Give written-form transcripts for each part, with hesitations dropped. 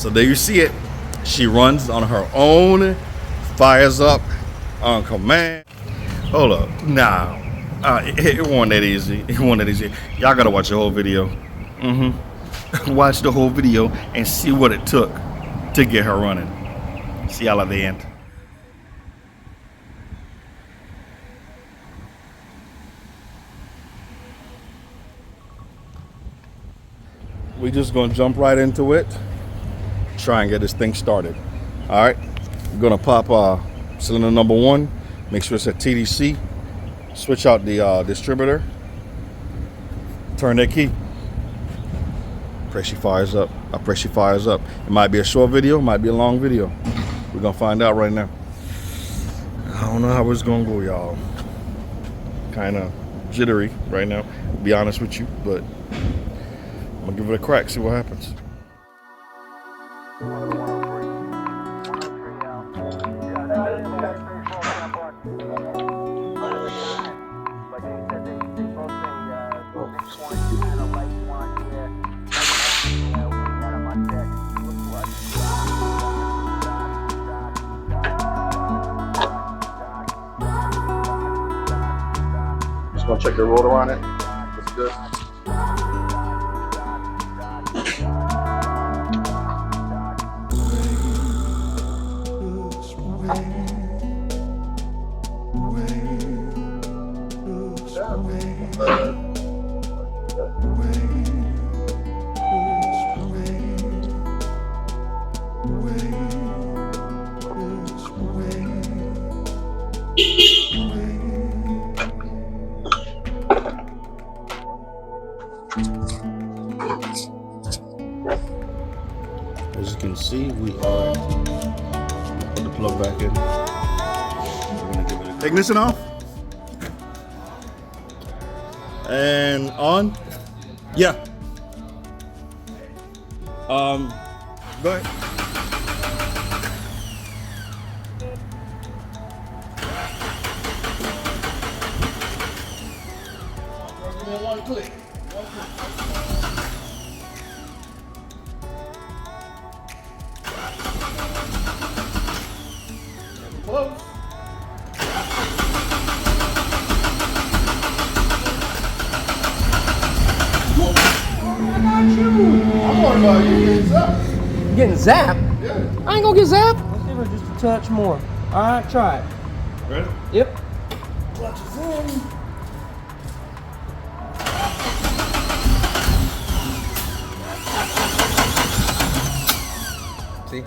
So there you see it. She runs on her own, fires up on command. Hold up, nah, it wasn't that easy. It wasn't that easy. Y'all gotta watch the whole video. Watch the whole video and see what it took to get her running. See y'all at the end. We just gonna jump right into it. Try and get this thing started. All right, we're gonna pop cylinder number 1. Make sure it's at TDC. Switch out the distributor. Turn that key. Press she fires up. I press she fires up. It might be a short video, might be a long video. We're gonna find out right now. I don't know how it's gonna go, y'all. Kind of jittery right now, to be honest with you, but I'm gonna give it a crack, see what happens. Just gonna check the rotor on it. That's good. As you can see, we are put the plug back in. We're gonna give it a ignition off and on. Yeah. Go ahead. Give me one click. Close. I'm worried about you getting zapped. You getting zapped? Yeah. I ain't gonna get zapped. Let's give her just a touch more. All right, try it. Ready? Yep. Clutch is in. See?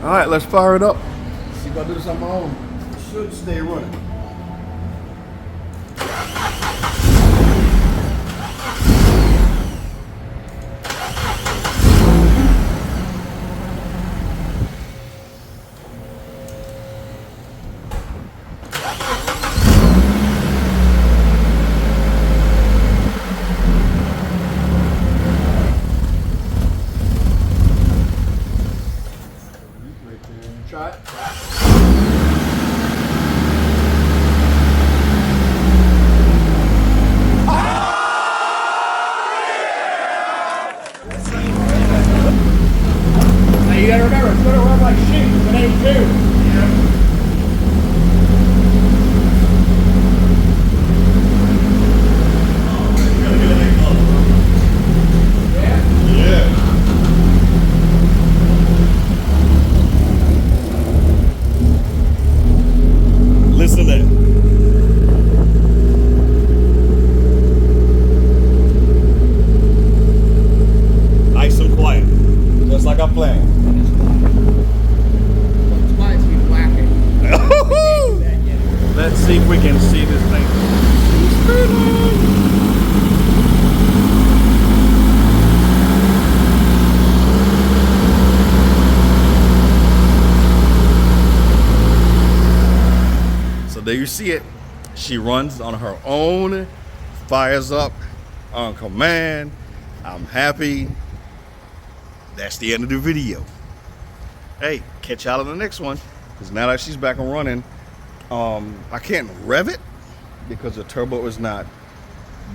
All right, let's fire it up. See if I do this on my own. It should stay running. Try it. Now you gotta remember, it's gonna run like shit if it ain't too. Listen to that. Nice and quiet, just like I planned. It's quiet. She runs on her own, fires up on command. I'm happy. That's the end of the video. Hey, catch y'all in the next one. Because now that she's back and running, I can't rev it because the turbo is not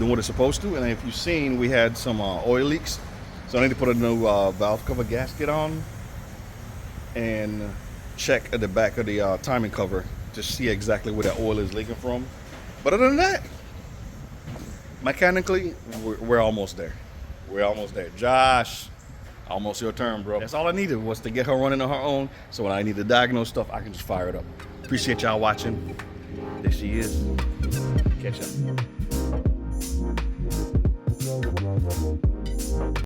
doing what it's supposed to. And if you've seen, we had some oil leaks. So I need to put a new valve cover gasket on and check at the back of the timing cover to see exactly where that oil is leaking from. But other than that, mechanically, we're almost there. We're almost there. Josh, almost your turn, bro. That's all I needed was to get her running on her own. So when I need to diagnose stuff, I can just fire it up. Appreciate y'all watching. There she is. Catch up.